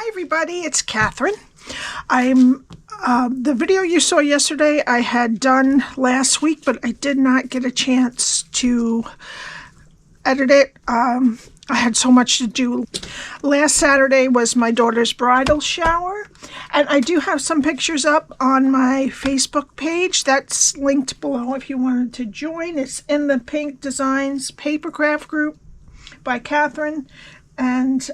Hi everybody, it's Catherine. The video you saw yesterday I had done last week, but I did not get a chance to edit it. I had so much to do. Last Saturday was my daughter's bridal shower, and I do have some pictures up on my Facebook page. That's linked below if you wanted to join. It's in the Pink Designs Papercraft group by Cathryn, and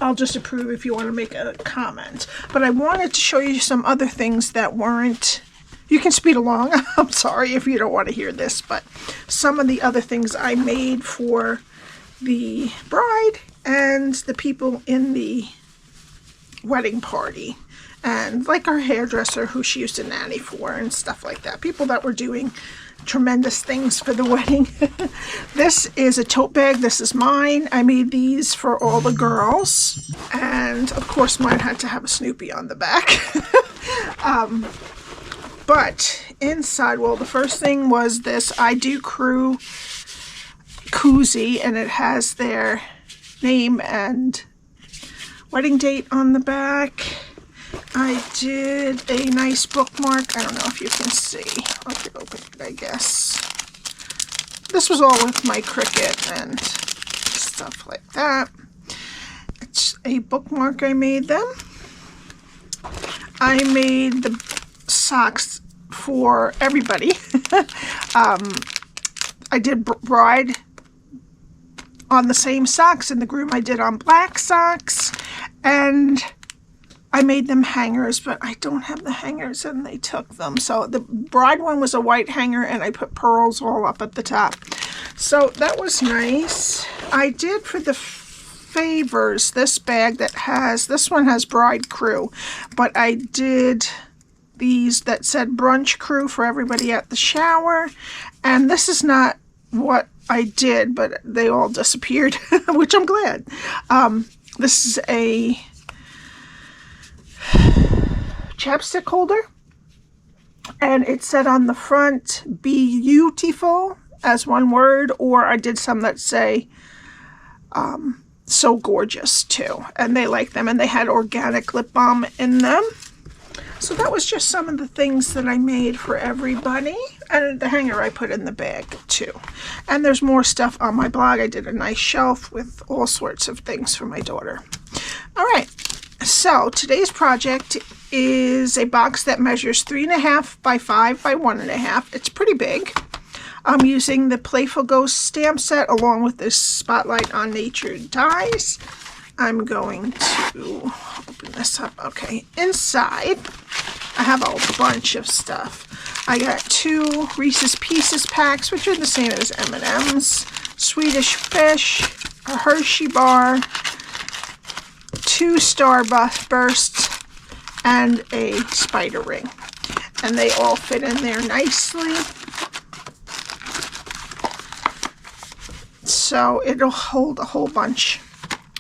I'll just approve if you want to make a comment. But I wanted to show you some other things that weren't... You can speed along. I'm sorry if you don't want to hear this, but some of the other things I made for the bride and the people in the wedding party. And like our hairdresser who she used to nanny for and stuff like that. People that were doing tremendous things for the wedding. This is a tote bag. This is mine. I made these for all the girls, and of course mine had to have a Snoopy on the back. But inside, well, the first thing was this I Do Crew koozie, and it has their name and wedding date on the back. I did a nice bookmark. I don't know if you can see. I could open it, I guess. This was all with my Cricut and stuff like that. It's a bookmark I made them. I made the socks for everybody. I did bride on the same socks, and the groom I did on black socks, and I made them hangers, but I don't have the hangers and they took them. So the bride one was a white hanger, and I put pearls all up at the top. So that was nice. I did for the favors this bag that has, this one has bride crew, but I did these that said brunch crew for everybody at the shower. And this is not what I did, but they all disappeared, which I'm glad. This is a chapstick holder, and it said on the front beautiful as one word, or I did some that say so gorgeous too, and they like them, and they had organic lip balm in them. So that was just some of the things that I made for everybody, and the hanger I put in the bag too. And there's more stuff on my blog. I did a nice shelf with all sorts of things for my daughter. All right, so today's project is a box that measures 3.5 by 5 by 1.5. It's pretty big. I'm using the Playful Ghosts stamp set along with this Spotlight on Nature dies. I'm going to open this up. Okay, inside I have a bunch of stuff. I got 2 Reese's Pieces packs, which are the same as M&M's, Swedish Fish, a Hershey bar, 2 Starbursts, and a spider ring. And they all fit in there nicely. So it'll hold a whole bunch.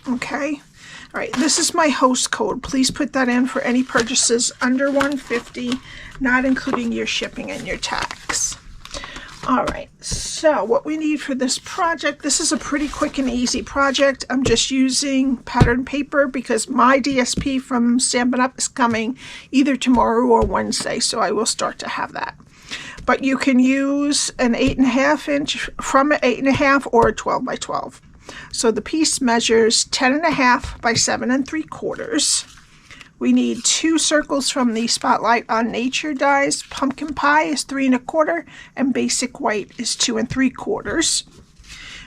Okay. All right. This is my host code. Please put that in for any purchases under $150, not including your shipping and your tax. All right. So what we need for this project, this is a pretty quick and easy project. I'm just using pattern paper because my DSP from Stampin' Up! Is coming either tomorrow or Wednesday, so I will start to have that. But you can use an 8.5 inch from an 8.5 or a 12 by 12. So the piece measures 10.5 by 7 3/4. We need 2 circles from the Spotlight on Nature dies. Pumpkin Pie is 3 1/4, and Basic White is 2 3/4.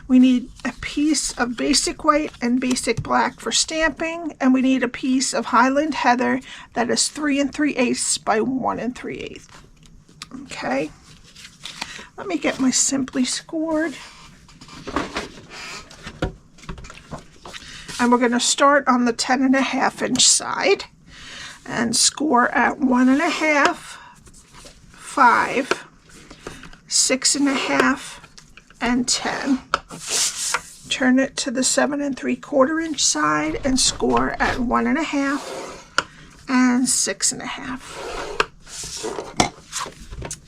We need a piece of Basic White and Basic Black for stamping, and we need a piece of Highland Heather that is 3 3/8 by 1 3/8. Okay, let me get my Simply Scored. And we're going to start on the 10.5 inch side and score at 1.5, 5, 6.5, and 10. Turn it to the 7 3/4 inch side and score at 1.5 and 6.5.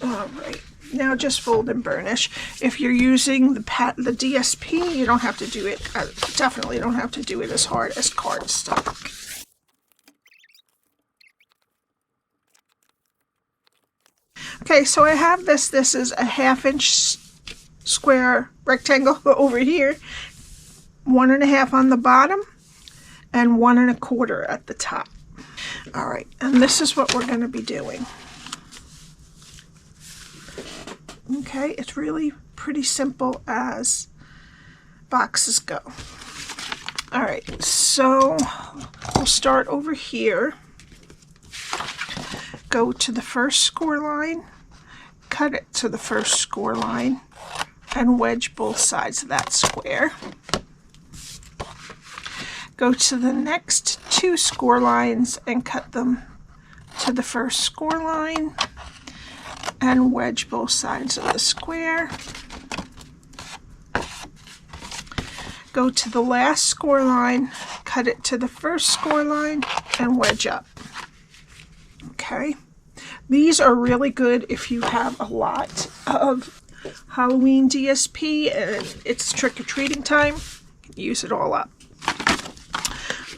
All right, Now just fold and burnish. If you're using the DSP, you don't have to do it, definitely don't have to do it as hard as cardstock. Okay, so I have this. This is a 1/2-inch square rectangle over here, 1.5 on the bottom, and 1 1/4 at the top. All right, and this is what we're going to be doing. Okay, it's really pretty simple as boxes go. All right, so we'll start over here. Go to the first score line, cut it to the first score line, and wedge both sides of that square. Go to the next 2 score lines and cut them to the first score line and wedge both sides of the square. Go to the last score line, cut it to the first score line, and wedge up. Okay, these are really good if you have a lot of Halloween DSP and it's trick-or-treating time. You can use it all up.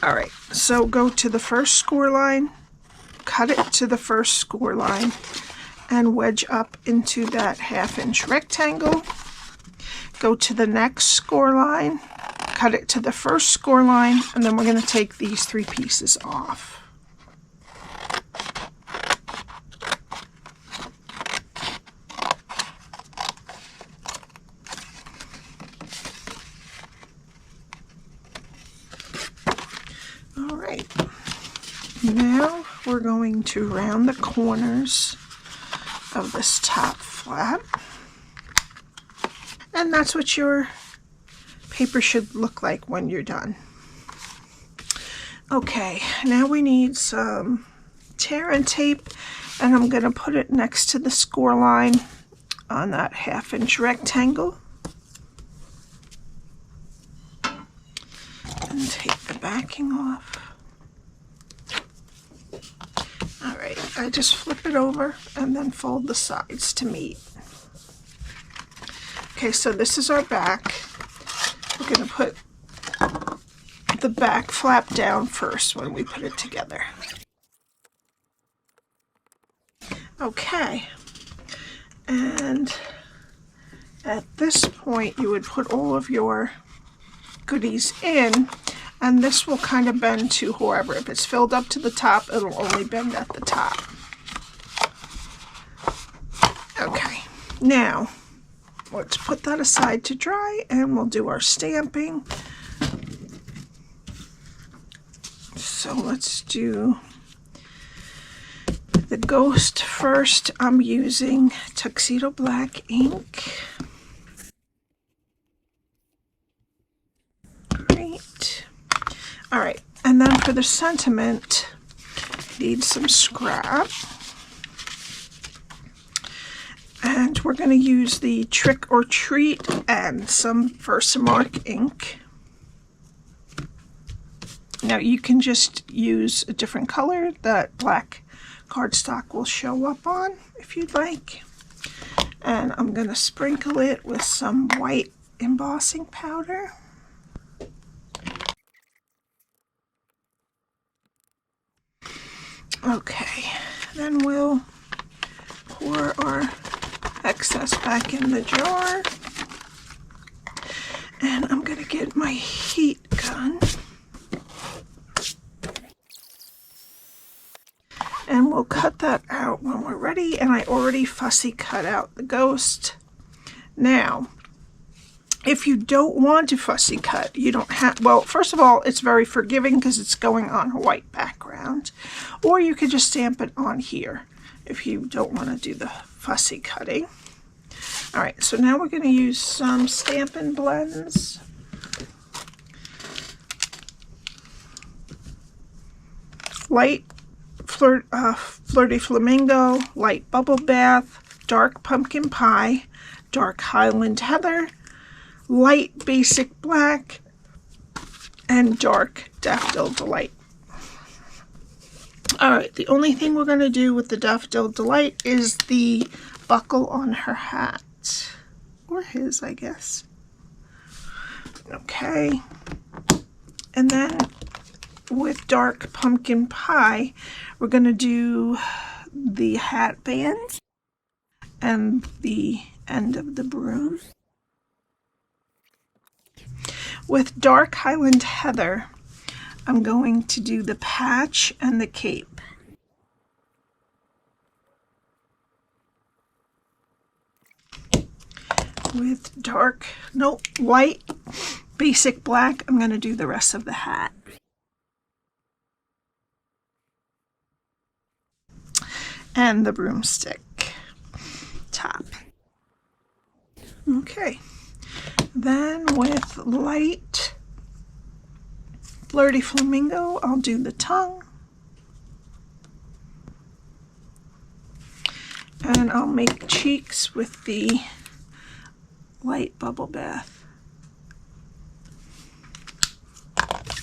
All right, so go to the first score line, cut it to the first score line, and wedge up into that 1/2-inch rectangle. Go to the next score line, cut it to the first score line, and then we're going to take these 3 pieces off. All right, now we're going to round the corners of this top flap, and that's what your paper should look like when you're done. Okay, now we need some tear and tape, and I'm going to put it next to the score line on that 1/2-inch rectangle and take the backing off. All right, I just flip it over and then fold the sides to meet. Okay, so this is our back. We're going to put the back flap down first when we put it together. Okay, and at this point you would put all of your goodies in, and this will kind of bend to whoever. If it's filled up to the top, it'll only bend at the top. Okay, now let's put that aside to dry and we'll do our stamping. So let's do the ghost first. I'm using Tuxedo Black Ink. Great. All right, and then for the sentiment, need some scrap. And we're going to use the Trick or Treat and some Versamark ink. Now you can just use a different color that black cardstock will show up on if you'd like. And I'm going to sprinkle it with some white embossing powder. Okay, then we'll pour our excess back in the jar. And I'm going to get my heat gun. And we'll cut that out when we're ready. And I already fussy cut out the ghost. Now, if you don't want to fussy cut, you don't have, well, first of all, it's very forgiving because it's going on a white background. Or you could just stamp it on here if you don't want to do the fussy cutting. All right, so now we're going to use some Stampin Blends. Light Flirty Flamingo, Light Bubble Bath, Dark Pumpkin Pie, Dark Highland Heather, Light Basic Black, and Dark Daffodil Delight. Alright, the only thing we're going to do with the Daffodil Delight is the buckle on her hat. Or his, I guess. Okay. And then with Dark Pumpkin Pie, we're going to do the hat band and the end of the broom. With Dark Highland Heather, I'm going to do the patch and the cape. With light basic black, I'm going to do the rest of the hat. And the broomstick top. Okay. Then with light Flirty Flamingo, I'll do the tongue. And I'll make cheeks with the light Bubble Bath.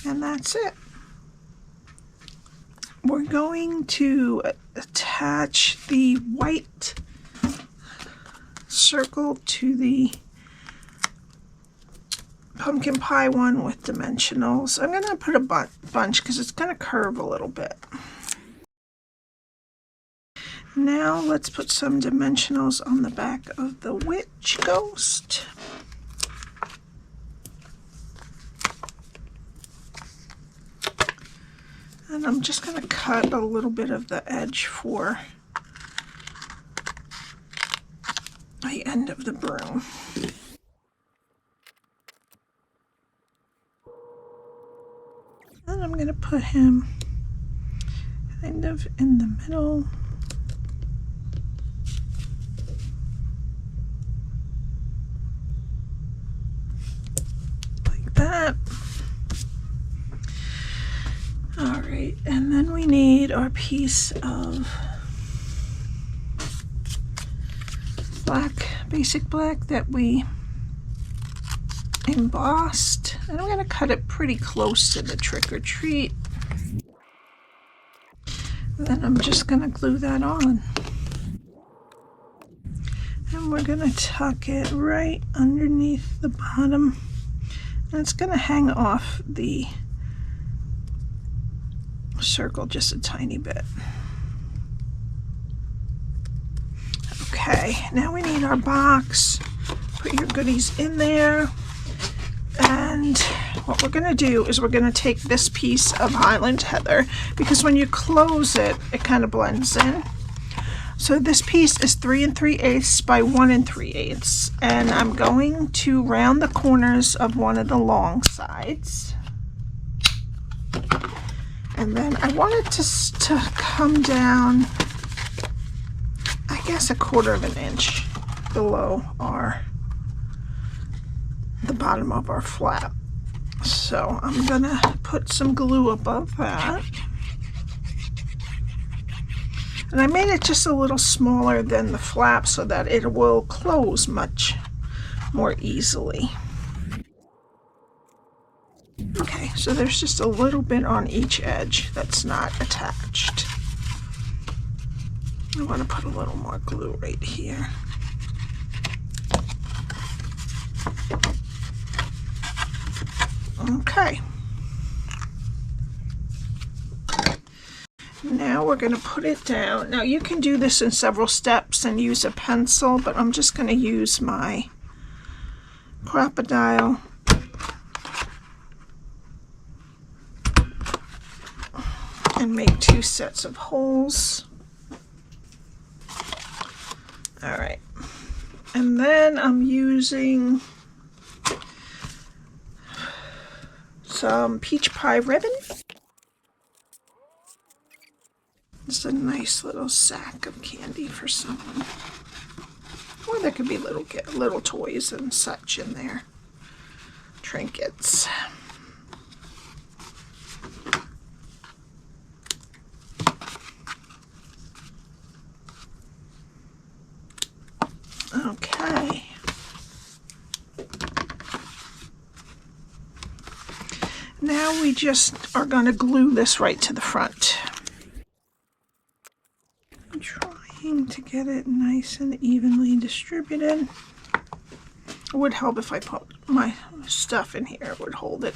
And that's it. We're going to attach the white circle to the pumpkin pie one with dimensionals. I'm going to put a bunch because it's going to curve a little bit. Now let's put some dimensionals on the back of the witch ghost. And I'm just going to cut a little bit of the edge for the end of the broom. And I'm going to put him kind of in the middle. Like that. Alright, and then we need our piece of basic black that we embossed. And I'm going to cut it pretty close to the trick or treat. And then I'm just going to glue that on. And we're going to tuck it right underneath the bottom. And it's going to hang off the circle just a tiny bit. Okay, now we need our box. Put your goodies in there. And what we're going to do is we're going to take this piece of Highland Heather, because when you close it, it kind of blends in. So this piece is 3 3/8 by 1 3/8, and I'm going to round the corners of one of the long sides. And then I want it to come down, I guess, 1/4 inch below the bottom of our flap. So I'm gonna put some glue above that. And I made it just a little smaller than the flap so that it will close much more easily. Okay, so there's just a little bit on each edge that's not attached. I want to put a little more glue right here. Okay. Now we're going to put it down. Now you can do this in several steps and use a pencil, but I'm just going to use my crocodile and make 2 sets of holes. All right. And then I'm using some peach pie ribbon. It's a nice little sack of candy for someone. Or there could be little toys and such in there. Trinkets. Okay. Now we just are going to glue this right to the front. I'm trying trying to get it nice and evenly distributed. It would help if I put my stuff in here. It would hold it.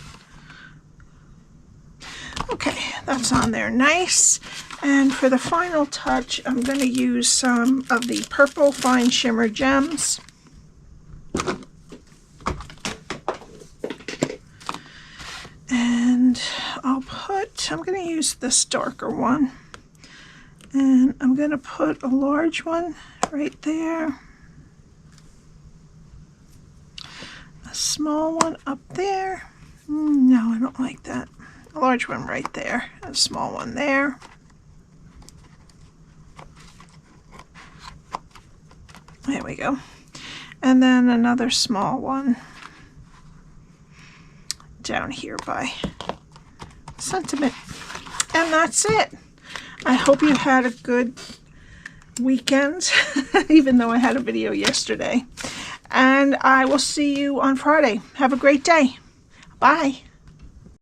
Okay, that's on there nice. And for the final touch, I'm going to use some of the Purple Fine Shimmer Gems. And I'm going to use this darker one. And I'm going to put a large one right there. A small one up there. No, I don't like that. A large one right there. A small one there. There we go. And then another small one down here by Sentiment. And that's it. I hope you had a good weekend, even though I had a video yesterday. And I will see you on Friday. Have a great day. Bye.